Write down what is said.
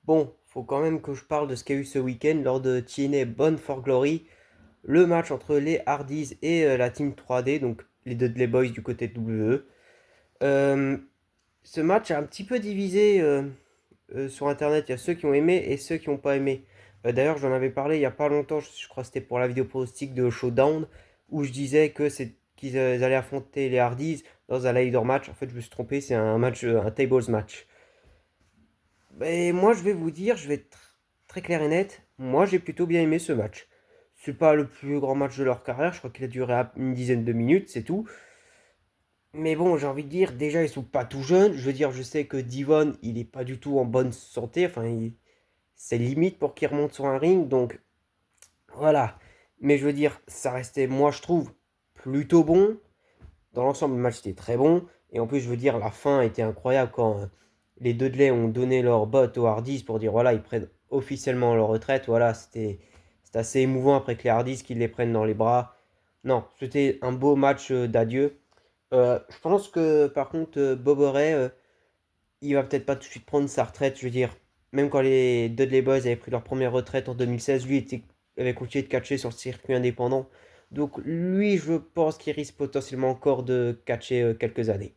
Bon, faut quand même que je parle de ce qu'il y a eu ce week-end lors de TNA Bound for Glory, le match entre les Hardys et la Team 3D, donc les Dudley Boys du côté de WWE. Euh, Ce match a un petit peu divisé sur Internet. Il y a ceux qui ont aimé et ceux qui n'ont pas aimé. D'ailleurs, j'en avais parlé il y a pas longtemps, je crois que c'était pour la vidéo pronostic de Showdown, où je disais que c'est qu'ils allaient affronter les Hardys dans un ladder match. En fait, je me suis trompé, c'est un match, un tables match. Et moi, je vais vous dire, je vais être très clair et net. Moi, j'ai plutôt bien aimé ce match. C'est pas le plus grand match de leur carrière. Je crois qu'il a duré une dizaine de minutes, c'est tout. Mais bon, j'ai envie de dire, déjà, ils sont pas tout jeunes. Je veux dire, je sais que Divon, il est pas du tout en bonne santé. Enfin, c'est limite pour qu'il remonte sur un ring. Donc, voilà. Mais je veux dire, ça restait, moi, je trouve, plutôt bon. Dans l'ensemble, le match était très bon. Et en plus, je veux dire, la fin était incroyable quand les Dudley ont donné leur bot aux Hardys pour dire voilà, ils prennent officiellement leur retraite. Voilà, c'était assez émouvant après que les Hardys qu'ils les prennent dans les bras. Non, c'était un beau match d'adieu. Je pense que par contre, Bob Orey, il va peut-être pas tout de suite prendre sa retraite. Je veux dire, même quand les Dudley Boys avaient pris leur première retraite en 2016, lui avait continué de catcher sur le circuit indépendant. Donc lui, je pense qu'il risque potentiellement encore de catcher quelques années.